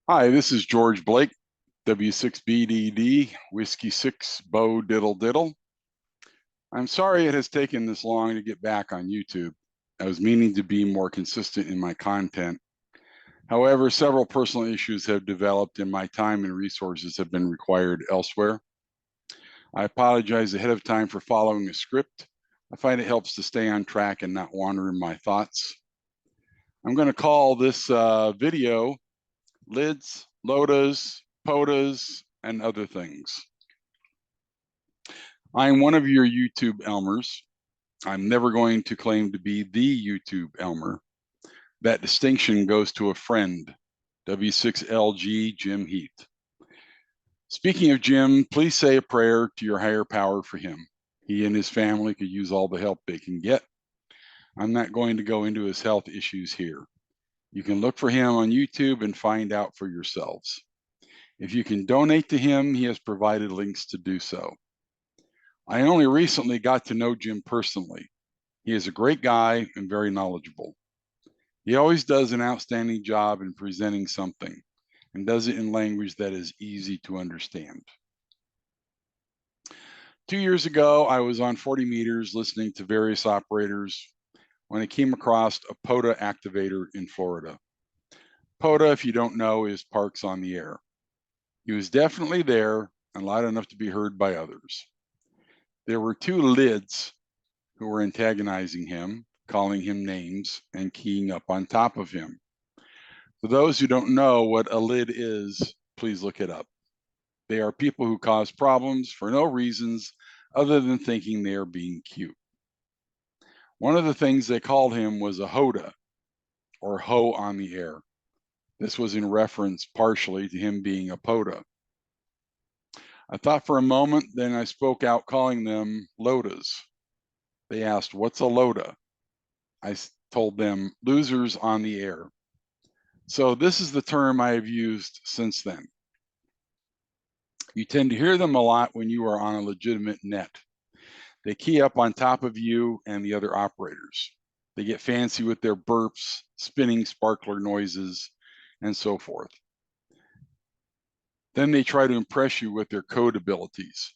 Hi, this is George Blake, W6BDD, Whiskey 6, Bo Diddle Diddle. I'm sorry it has taken this long to get back on YouTube. I was meaning to be more consistent in my content. However, several personal issues have developed and my time and resources have been required elsewhere. I apologize ahead of time for following a script. I find it helps to stay on track and not wander in my thoughts. I'm going to call this video LIDS, LOTAs, POTAs, and other things. I'm one of your YouTube Elmers. I'm never going to claim to be the YouTube Elmer. That distinction goes to a friend, W6LG Jim Heath. Speaking of Jim, please say a prayer to your higher power for him. He and his family could use all the help they can get. I'm not going to go into his health issues here. You can look for him on YouTube and find out for yourselves. If you can donate to him, he has provided links to do so. I only recently got to know Jim personally. He is a great guy and very knowledgeable. He always does an outstanding job in presenting something and does it in language that is easy to understand. 2 years ago, I was on 40 meters listening to various operators when I came across a POTA activator in Florida. POTA, if you don't know, is Parks on the Air. He was definitely there and loud enough to be heard by others. There were two LIDS who were antagonizing him, calling him names, and keying up on top of him. For those who don't know what a LID is, please look it up. They are people who cause problems for no reasons other than thinking they are being cute. One of the things they called him was a HOTA, or Ho on the Air. This was in reference partially to him being a POTA. I thought for a moment, then I spoke out calling them LOTAs. They asked, "What's a LOTA?" I told them, "Losers on the air." So this is the term I have used since then. You tend to hear them a lot when you are on a legitimate net. They key up on top of you and the other operators. They get fancy with their burps, spinning sparkler noises, and so forth. Then they try to impress you with their code abilities.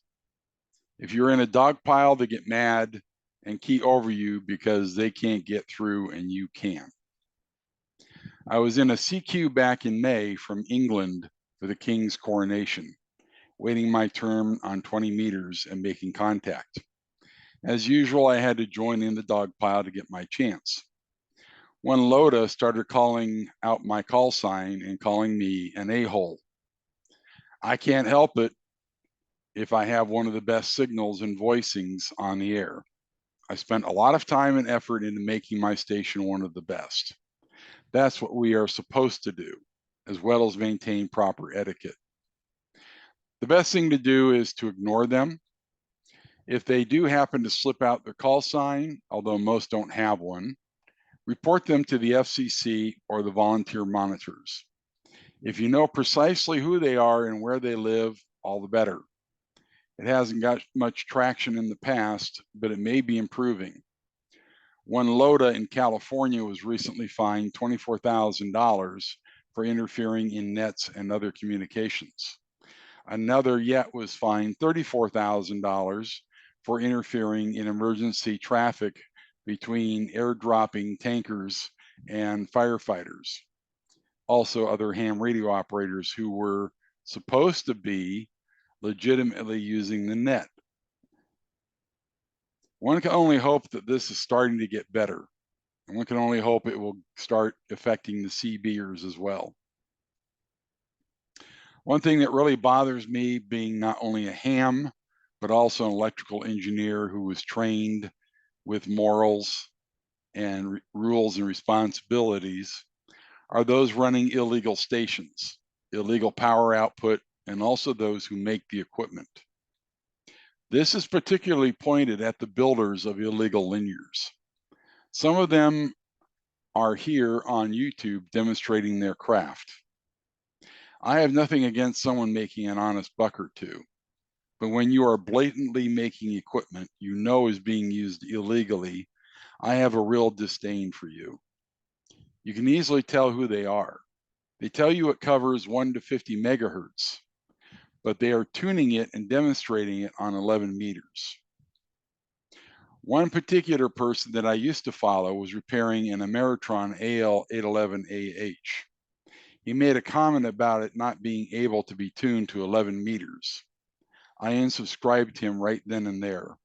If you're in a dog pile, they get mad and key over you because they can't get through and you can. I was in a CQ back in May from England for the King's coronation, waiting my turn on 20 meters and making contact. As usual, I had to join in the dog pile to get my chance. One LOTA started calling out my call sign and calling me an a-hole. I can't help it if I have one of the best signals and voicings on the air. I spent a lot of time and effort into making my station one of the best. That's what we are supposed to do, as well as maintain proper etiquette. The best thing to do is to ignore them. If they do happen to slip out their call sign, although most don't have one, report them to the FCC or the volunteer monitors. If you know precisely who they are and where they live, all the better. It hasn't got much traction in the past, but it may be improving. One LOTA in California was recently fined $24,000 for interfering in nets and other communications. Another yet was fined $34,000 for interfering in emergency traffic between airdropping tankers and firefighters. Also, other ham radio operators who were supposed to be legitimately using the net. One can only hope that this is starting to get better, and one can only hope it will start affecting the CBers as well. One thing that really bothers me, being not only a ham, but also an electrical engineer who was trained with morals and rules and responsibilities, are those running illegal stations, illegal power output, and also those who make the equipment. This is particularly pointed at the builders of illegal linears. Some of them are here on YouTube demonstrating their craft. I have nothing against someone making an honest buck or two, but when you are blatantly making equipment you know is being used illegally, I have a real disdain for you. You can easily tell who they are. They tell you it covers 1 to 50 megahertz, but they are tuning it and demonstrating it on 11 meters. One particular person that I used to follow was repairing an Ameritron AL811AH. He made a comment about it not being able to be tuned to 11 meters. I unsubscribed him right then and there.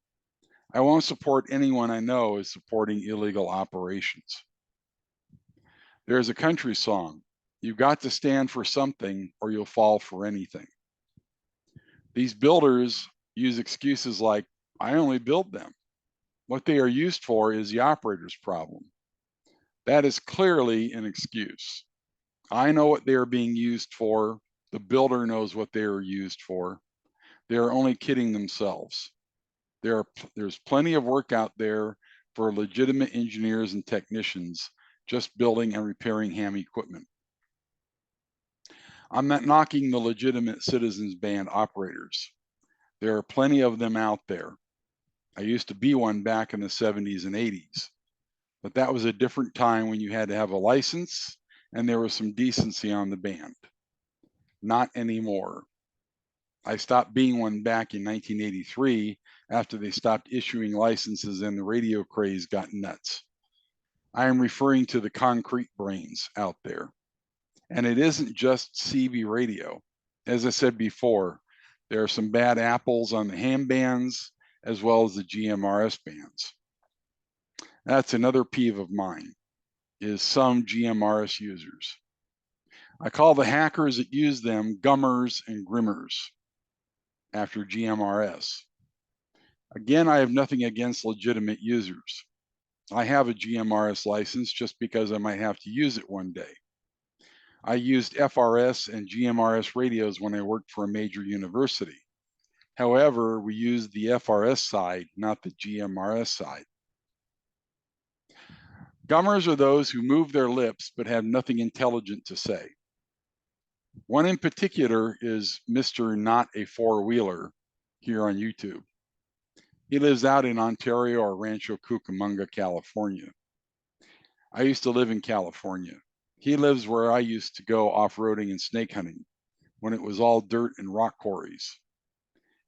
I won't support anyone I know as supporting illegal operations. There's a country song, "You've got to stand for something or you'll fall for anything." These builders use excuses like, "I only build them." What they are used for is the operator's problem. That is clearly an excuse. I know what they are being used for. The builder knows what they are used for. They are only kidding themselves. There's plenty of work out there for legitimate engineers and technicians just building and repairing ham equipment. I'm not knocking the legitimate citizens band operators. There are plenty of them out there. I used to be one back in the 70s and 80s, but that was a different time when you had to have a license and there was some decency on the band. Not anymore. I stopped being one back in 1983 after they stopped issuing licenses and the radio craze got nuts. I am referring to the concrete brains out there. And it isn't just CB radio. As I said before, there are some bad apples on the ham bands as well as the GMRS bands. That's another peeve of mine, is some GMRS users. I call the hackers that use them gummers and grimmers after GMRS. Again, I have nothing against legitimate users. I have a GMRS license just because I might have to use it one day. I used FRS and GMRS radios when I worked for a major university. However, we used the FRS side, not the GMRS side. Gummers are those who move their lips but have nothing intelligent to say. One in particular is Mr. Not a Four-Wheeler here on YouTube. He lives out in Ontario or Rancho Cucamonga, California. I used to live in California. He lives where I used to go off-roading and snake hunting when it was all dirt and rock quarries.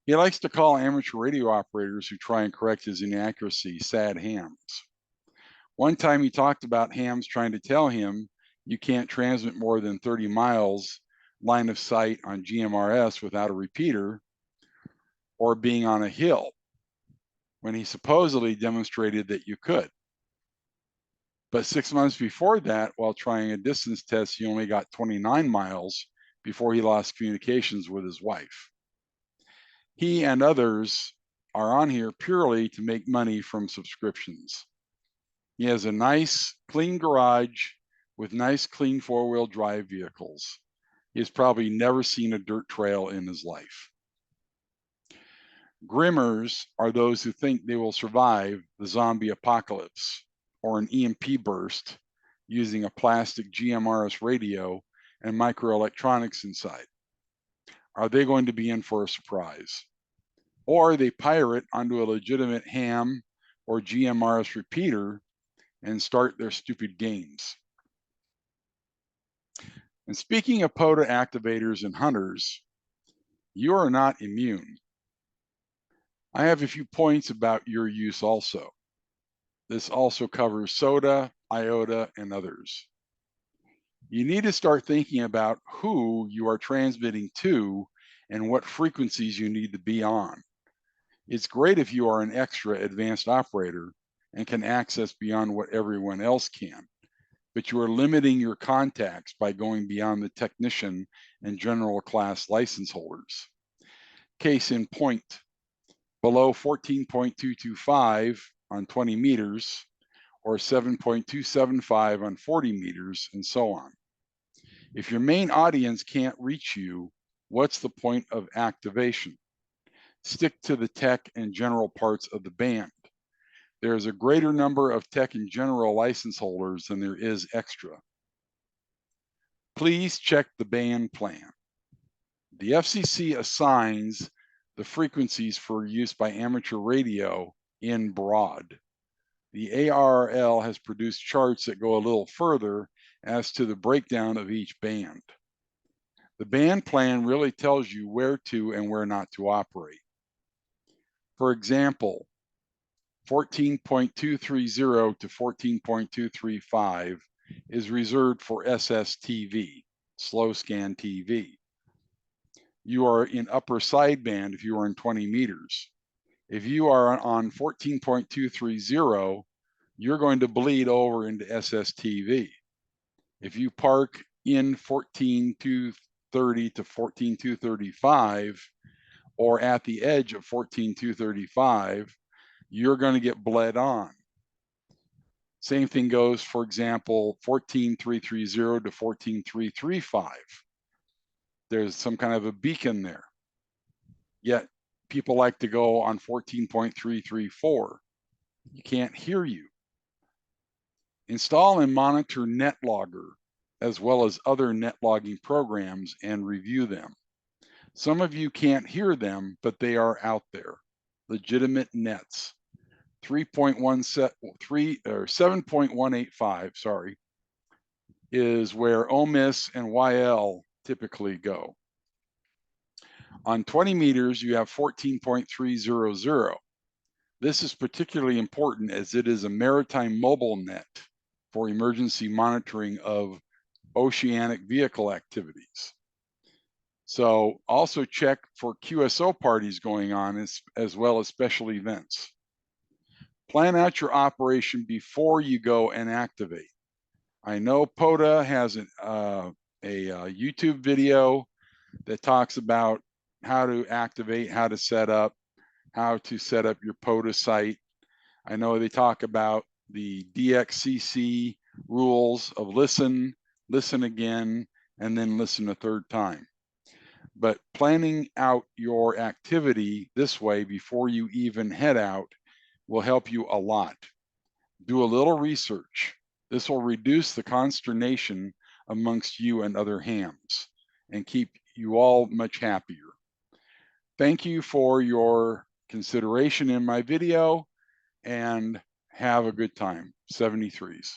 He likes to call amateur radio operators who try and correct his inaccuracy sad hams. One time he talked about hams trying to tell him you can't transmit more than 30 miles line of sight on GMRS without a repeater or being on a hill, when he supposedly demonstrated that you could. But 6 months before that, while trying a distance test, he only got 29 miles before he lost communications with his wife. He and others are on here purely to make money from subscriptions. He has a nice, clean garage with nice, clean four-wheel drive vehicles. He has probably never seen a dirt trail in his life. Grimmers are those who think they will survive the zombie apocalypse or an EMP burst using a plastic GMRS radio and microelectronics inside. Are they going to be in for a surprise? Or they pirate onto a legitimate ham or GMRS repeater and start their stupid games. And speaking of POTA activators and hunters, you are not immune. I have a few points about your use also. This also covers SOTA, IOTA, and others. You need to start thinking about who you are transmitting to and what frequencies you need to be on. It's great if you are an extra advanced operator and can access beyond what everyone else can, but you are limiting your contacts by going beyond the technician and general class license holders. Case in point, below 14.225 on 20 meters or 7.275 on 40 meters and so on. If your main audience can't reach you, what's the point of activation? Stick to the tech and general parts of the band. There's a greater number of tech and general license holders than there is extra. Please check the band plan. The FCC assigns the frequencies for use by amateur radio in broad. The ARRL has produced charts that go a little further as to the breakdown of each band. The band plan really tells you where to and where not to operate. For example, 14.230 to 14.235 is reserved for SSTV, slow scan TV. You are in upper sideband if you are in 20 meters. If you are on 14.230, you're going to bleed over into SSTV. If you park in 14.230 to 14.235 or at the edge of 14.235, you're going to get bled on. Same thing goes, for example, 14.330 to 14.335. There's some kind of a beacon there. Yet people like to go on 14.334. You can't hear you. Install and monitor NetLogger as well as other net logging programs and review them. Some of you can't hear them, but they are out there. Legitimate nets. 7.185, sorry, is where OMIS and YL typically go. On 20 meters, you have 14.300. This is particularly important as it is a maritime mobile net for emergency monitoring of oceanic vehicle activities. So also check for QSO parties going on as well as special events. Plan out your operation before you go and activate. I know POTA has a YouTube video that talks about how to activate, how to set up your POTA site. I know they talk about the DXCC rules of listen again, and then listen a third time. But planning out your activity this way before you even head out will help you a lot. Do a little research. This will reduce the consternation amongst you and other hams and keep you all much happier. Thank you for your consideration in my video and have a good time. 73s.